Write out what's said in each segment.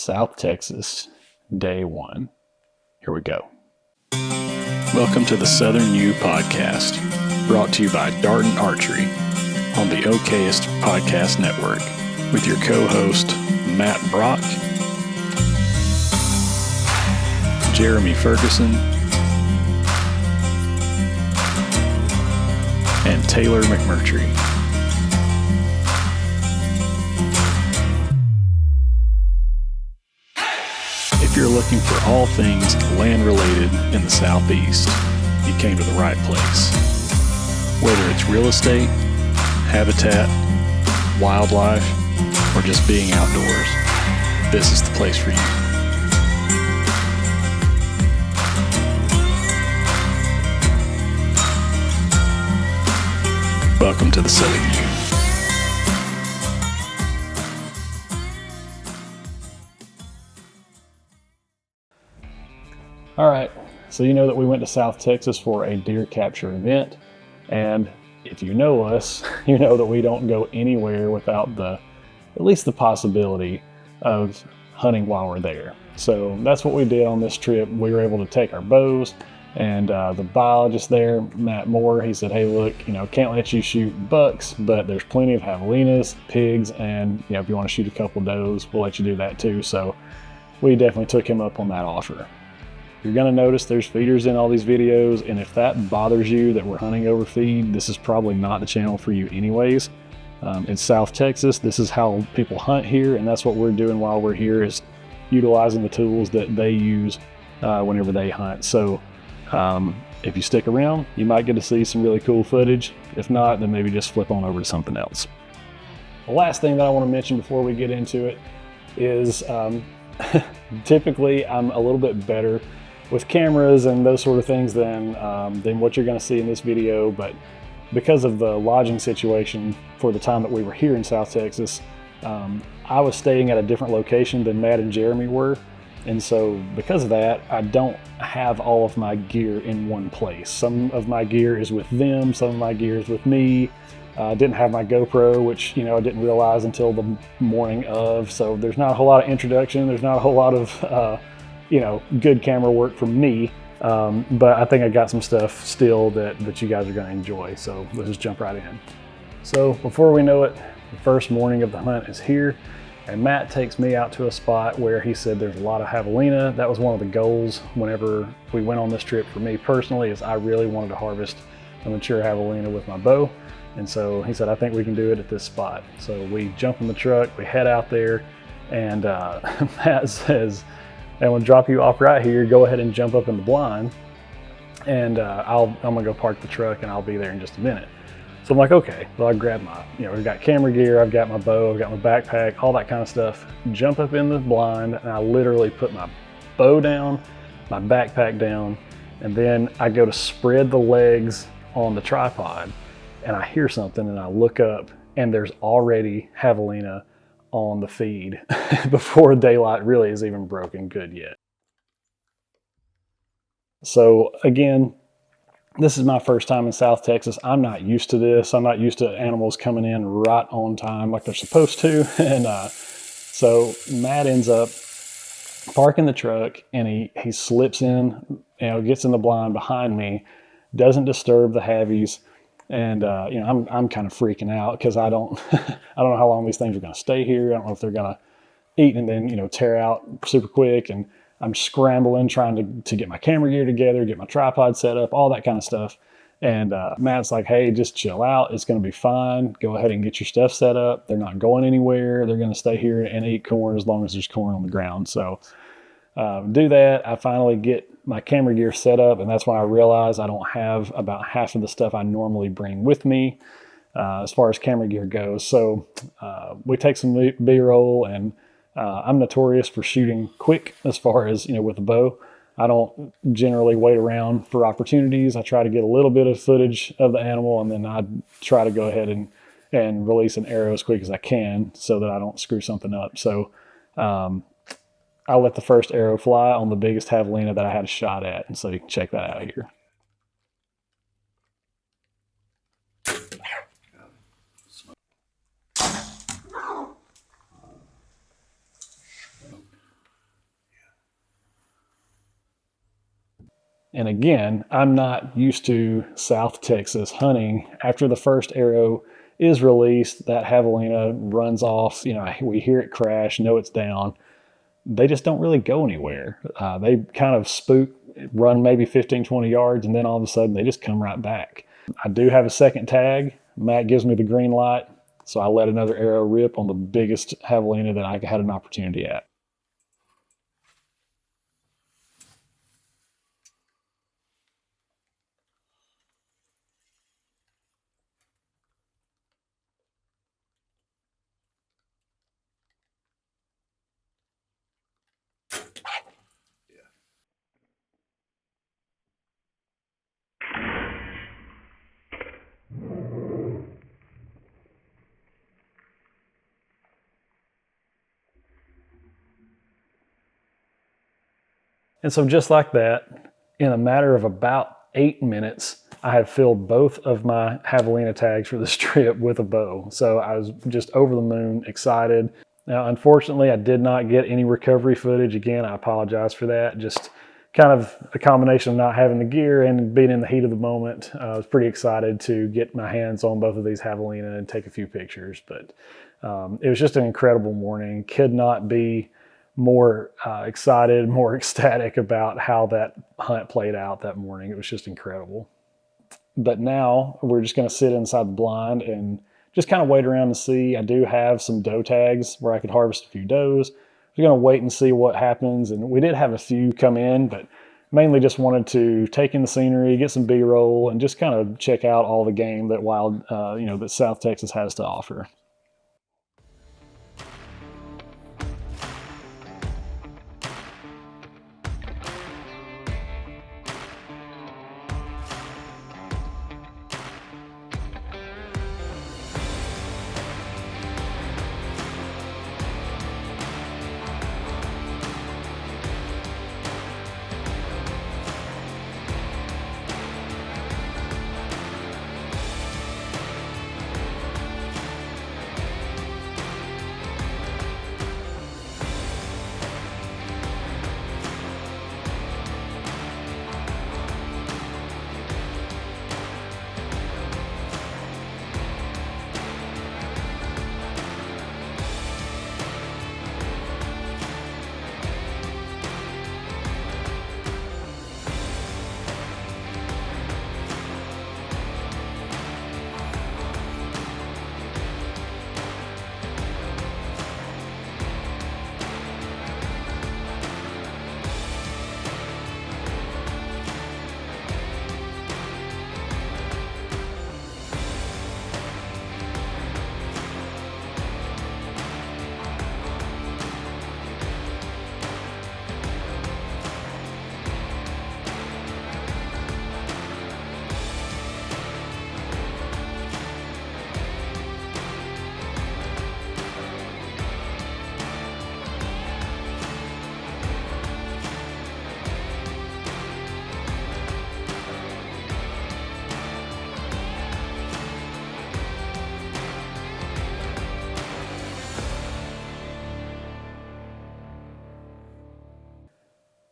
South Texas, day one. Here we go. Welcome to the Southern U podcast, brought to you by Darton Archery on the Okayest Podcast Network, with your co-host Matt Brock, Jeremy Ferguson, and Taylor McMurtry. If you're looking for all things land-related in the Southeast, you came to the right place. Whether it's real estate, habitat, wildlife, or just being outdoors, this is the place for you. Welcome to the Southern U. All right, so you know that we went to South Texas for a deer capture event, and if you know us, you know that we don't go anywhere without at least the possibility of hunting while we're there. So that's what we did on this trip. We were able to take our bows, and the biologist there, Matt Moore, he said, hey, look, can't let you shoot bucks, but there's plenty of javelinas, pigs, and if you want to shoot a couple does, we'll let you do that too. So we definitely took him up on that offer. You're going to notice there's feeders in all these videos, and if that bothers you that we're hunting over feed, this is probably not the channel for you anyways. In South Texas, this is how people hunt here, and that's what we're doing while we're here, is utilizing the tools that they use whenever they hunt. So if you stick around, you might get to see some really cool footage. If not, then maybe just flip on over to something else. The last thing that I want to mention before we get into it is typically I'm a little bit better with cameras and those sort of things than what you're going to see in this video, but because of the lodging situation for the time that we were here in South Texas, I was staying at a different location than Matt and Jeremy were, and so because of that, I don't have all of my gear in one place. Some of my gear is with them, some of my gear is with me. I didn't have my GoPro, which I didn't realize until the morning of, so there's not a whole lot of introduction, there's not a whole lot of good camera work from me, but I think I got some stuff still that you guys are going to enjoy, so let's just jump right in. So before we know it, the first morning of the hunt is here, and Matt takes me out to a spot where he said there's a lot of javelina. That was one of the goals whenever we went on this trip for me personally, is I really wanted to harvest a mature javelina with my bow, and so he said, I think we can do it at this spot. So we jump in the truck, we head out there, and Matt says, I'm going to drop you off right here, go ahead and jump up in the blind, and I'm going to go park the truck and I'll be there in just a minute. So I'm like, okay, well, I grab my, we've got camera gear, I've got my bow, I've got my backpack, all that kind of stuff, jump up in the blind, and I literally put my bow down, my backpack down, and then I go to spread the legs on the tripod, and I hear something, and I look up, and there's already javelina on the feed before daylight really is even broken good yet. So again, this is my first time in South Texas. I'm not used to this. I'm not used to animals coming in right on time like they're supposed to. And so Matt ends up parking the truck, and he slips in, gets in the blind behind me, doesn't disturb the javies. And I'm kind of freaking out because I don't know how long these things are going to stay here. I don't know if they're going to eat and then tear out super quick. And I'm scrambling trying to get my camera gear together, get my tripod set up, all that kind of stuff. And Matt's like, hey, just chill out. It's going to be fine. Go ahead and get your stuff set up. They're not going anywhere. They're going to stay here and eat corn as long as there's corn on the ground. So do that. I finally get my camera gear set up, and that's when I realized I don't have about half of the stuff I normally bring with me as far as camera gear goes. So we take some B-roll, and I'm notorious for shooting quick as far as, with a bow. I don't generally wait around for opportunities. I try to get a little bit of footage of the animal, and then I try to go ahead and release an arrow as quick as I can so that I don't screw something up. So I let the first arrow fly on the biggest javelina that I had a shot at. And so you can check that out here. And again, I'm not used to South Texas hunting. After the first arrow is released, that javelina runs off. We hear it crash, know it's down. They just don't really go anywhere. They kind of spook, run maybe 15, 20 yards, and then all of a sudden they just come right back. I do have a second tag. Matt gives me the green light, so I let another arrow rip on the biggest javelina that I had an opportunity at. And so just like that, in a matter of about 8 minutes, I had filled both of my javelina tags for this trip with a bow. So I was just over the moon, excited. Now, unfortunately, I did not get any recovery footage. Again, I apologize for that. Just kind of a combination of not having the gear and being in the heat of the moment. I was pretty excited to get my hands on both of these javelina and take a few pictures. But it was just an incredible morning. Could not be more excited, more ecstatic about how that hunt played out that morning. It was just incredible. But now we're just going to sit inside the blind and just kind of wait around and see. I do have some doe tags where I could harvest a few does. We're going to wait and see what happens. And we did have a few come in, but mainly just wanted to take in the scenery, get some B-roll, and just kind of check out all the game that that South Texas has to offer.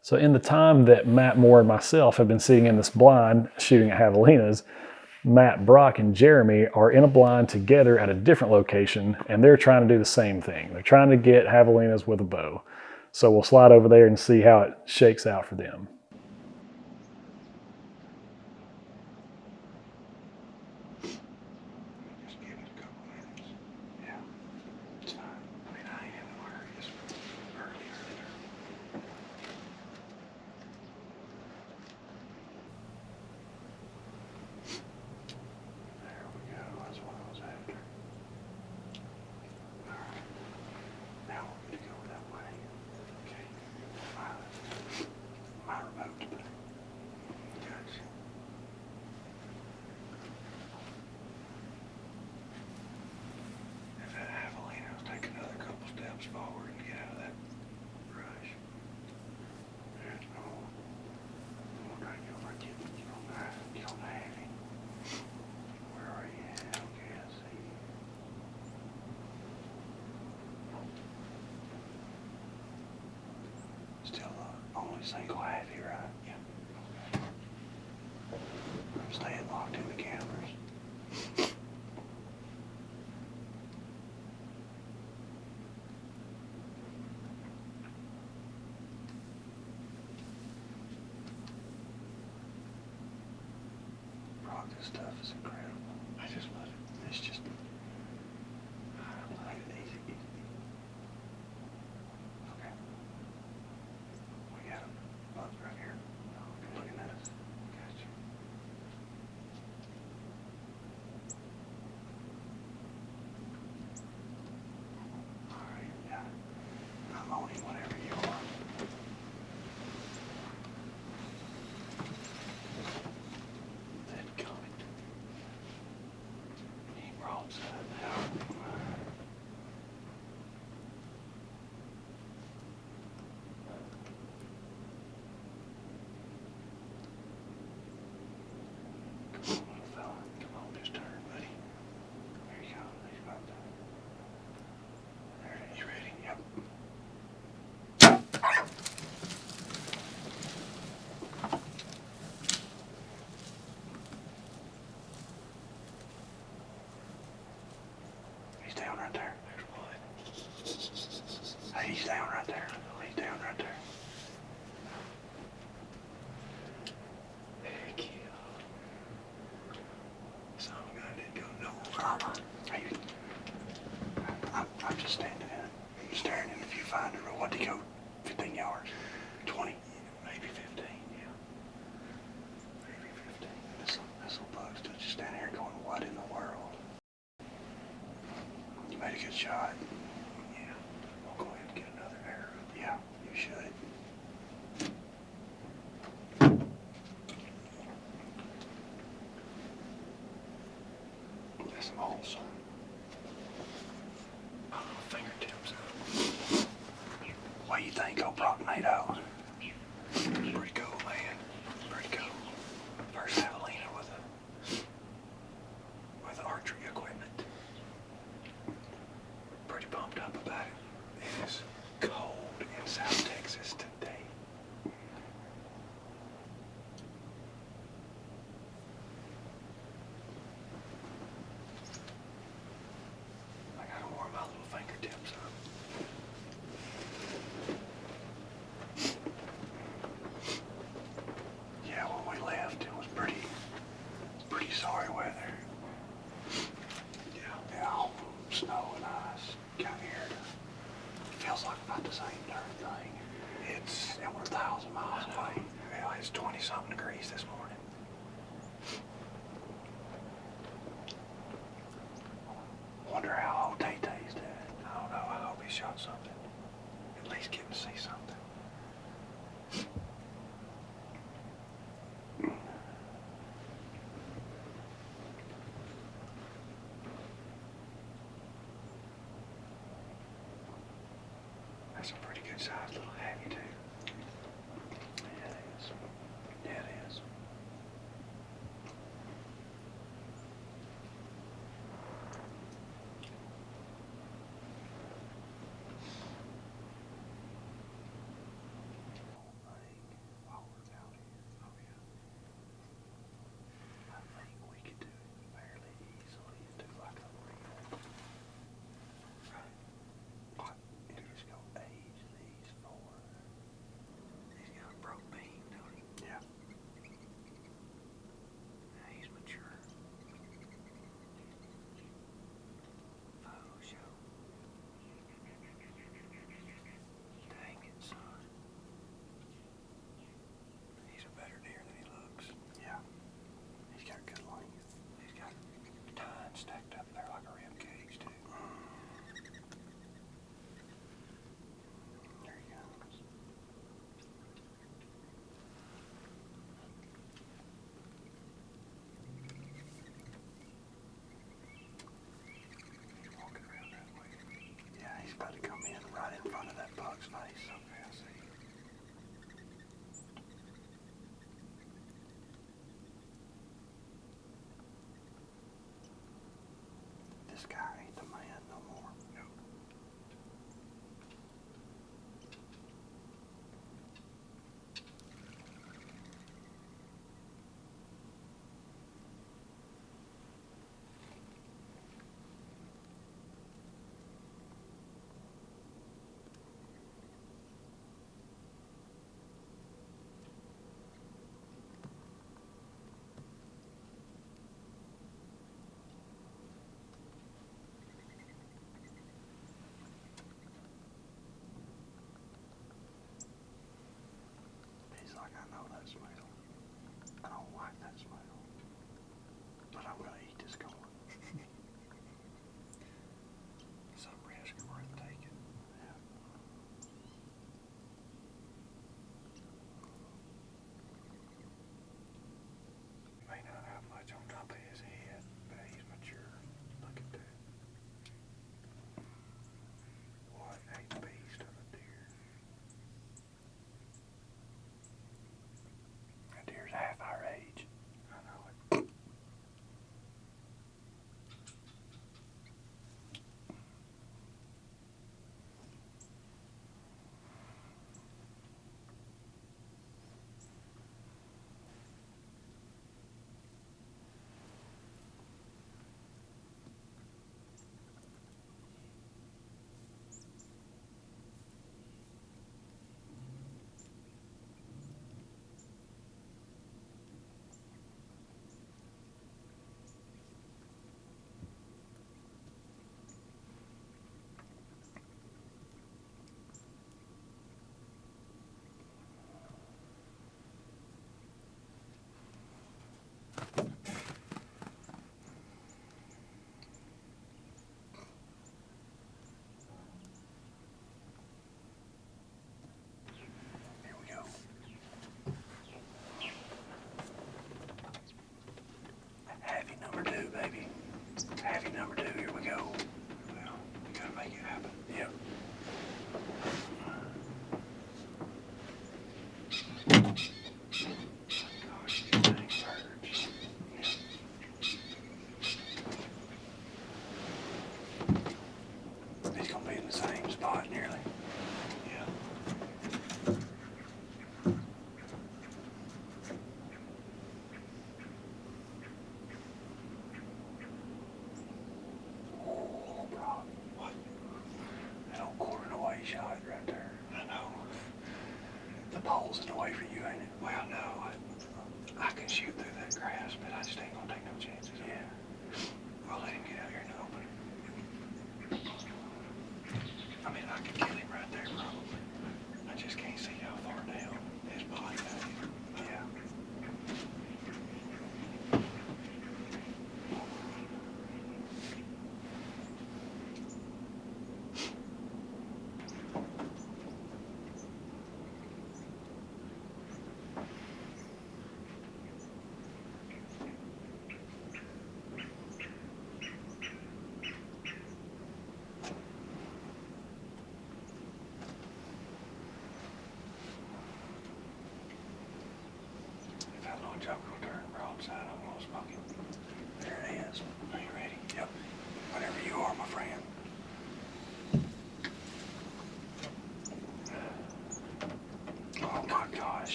So in the time that Matt Moore and myself have been sitting in this blind shooting at javelinas, Matt, Brock, and Jeremy are in a blind together at a different location, and they're trying to do the same thing. They're trying to get javelinas with a bow. So we'll slide over there and see how it shakes out for them. Forward and get out of that brush. I'm trying to get over and get on the heavy. Where are you at? Okay, I see. Still only single heavy, right? Yeah. This stuff is incredible. I just love it. It's just, I love it. Easy. Okay. We got them. Bugs right here. Looking at us. Gotcha. Alright, yeah. I'm on him whenever you are. That coming. He broadside now. Come on, little fella. Come on, just turn, buddy. There you go. He's about to. There it is. You ready? Yep. He's down right there. There's one. Hey, he's down right there. He's down right there. Heck yeah. Some guy didn't go nowhere. Hey, I'm just standing in it, staring in the viewfinder. What did he go? 15 yards? 20? Maybe 15, yeah. Maybe 15. This little bug's just standing here going, what in the world? You made a good shot. Yeah. I'll go ahead and get another arrow. Yeah, you should. That's awesome. Fingertips up. What do you think, old Procnado? Pretty cool, man. Pretty cool. First javelina with archery equipment. Pretty pumped up about it. It is cold in South Texas today. I gotta warm my little fingertips up. Yeah, when we left, it was pretty sorry weather. Yeah, snow and ice got here. Feels like about the same darn thing. And we're 1,000 miles away. Yeah, it's 20-something degrees this morning. Wonder how old Tay-Tay's doing. I don't know. I hope he shot something. At least get to see something. That's a pretty good sized little happy too. Yeah, it is. Yeah, it is. While we're out here, oh yeah, I think we could do it fairly easily and do like a reel. Right. What? And just go age these four.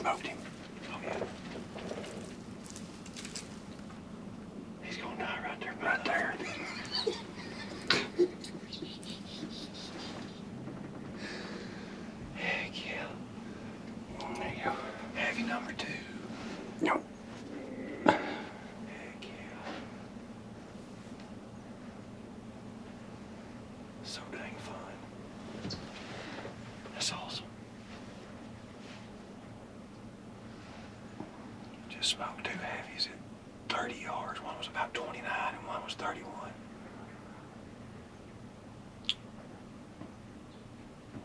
smoked him. Oh yeah. He's gonna die right there. Right there. Heck yeah. There you go. Heavy number 2. Nope. Heck yeah. So dang fun. That's awesome. Just smoked 2 heavies at 30 yards. One was about 29 and one was 31.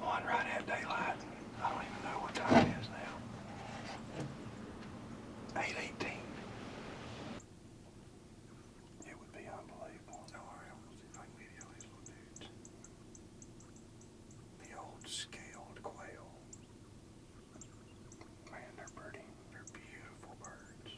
One right at daylight. I don't even know what time it is now. 8:18. It would be unbelievable. No, I don't see if I can video these little dudes. The old scaled quail. Man, they're pretty. They're beautiful birds.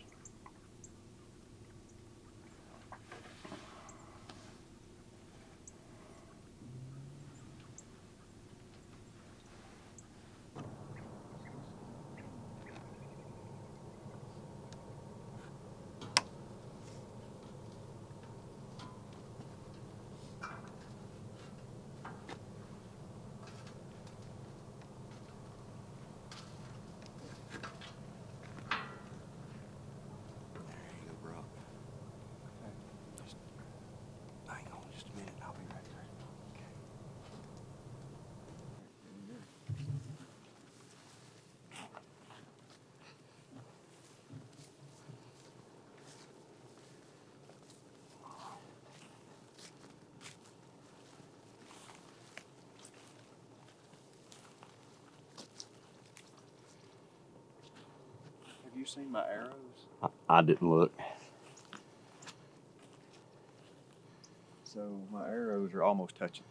Hang on just a minute, I'll be right there. Have you seen my arrows? I didn't look. So my arrows are almost touching.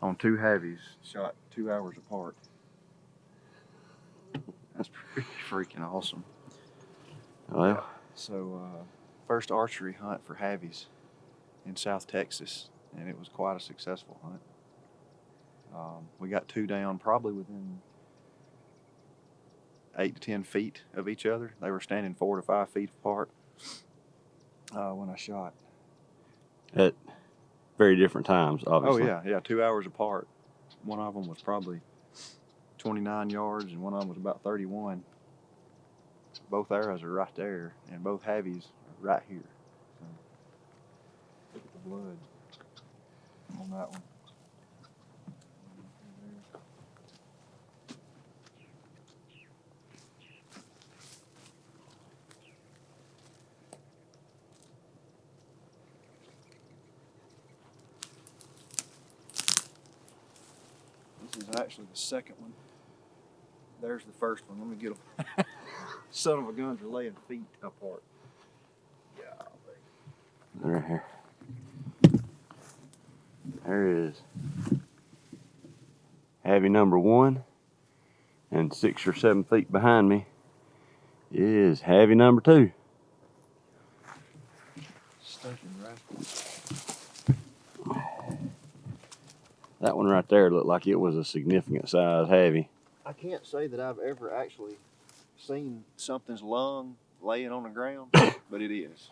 On 2 heavies, shot 2 hours apart. That's pretty freaking awesome. Well, So first archery hunt for heavies in South Texas, and it was quite a successful hunt. We got 2 down probably within 8 to 10 feet of each other. They were standing 4 to 5 feet apart when I shot. at very different times, obviously. Oh yeah, 2 hours apart. One of them was probably 29 yards, and one of them was about 31. Both arrows are right there, and both heavies are right here. So, look at the blood on that one. This is actually the second one. There's the first one. Let me get them. Son of a guns are laying feet apart. Yeah. Right here. There it is. Heavy number 1, and 6 or 7 feet behind me is heavy number 2. Stinking rascal. That one right there looked like it was a significant size heavy. I can't say that I've ever actually seen something's lung laying on the ground, but it is.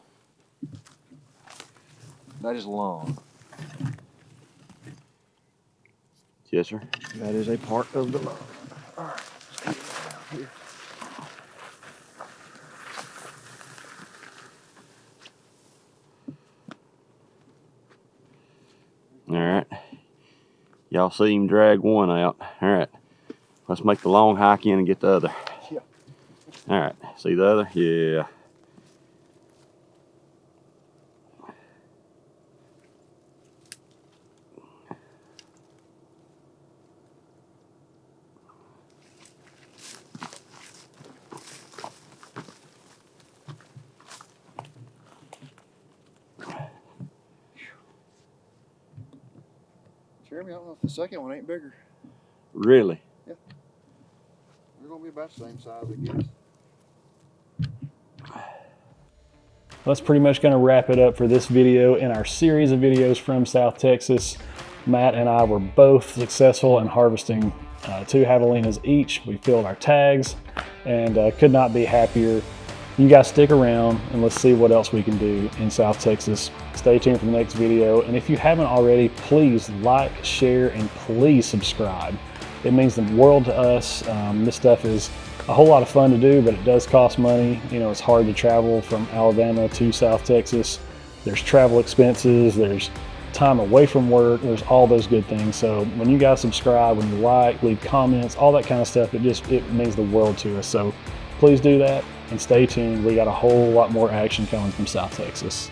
That is lung. Yes, sir. That is a part of the lung. All right, let's get it down here. All right. Y'all see him drag one out. All right. Let's make the long hike in and get the other. Yeah. All right. See the other? Yeah. Jeremy, I don't know if the second one ain't bigger. Really? Yeah. They're gonna be about the same size, I guess. That's pretty much going to wrap it up for this video in our series of videos from South Texas. Matt and I were both successful in harvesting 2 javelinas each. We filled our tags and could not be happier. You guys stick around and let's see what else we can do in South Texas. Stay tuned for the next video. And if you haven't already, please like, share, and please subscribe. It means the world to us. This stuff is a whole lot of fun to do, but it does cost money. You know, it's hard to travel from Alabama to South Texas. There's travel expenses, there's time away from work, there's all those good things. So when you guys subscribe, when you like, leave comments, all that kind of stuff, it means the world to us. So please do that and stay tuned. We got a whole lot more action coming from South Texas.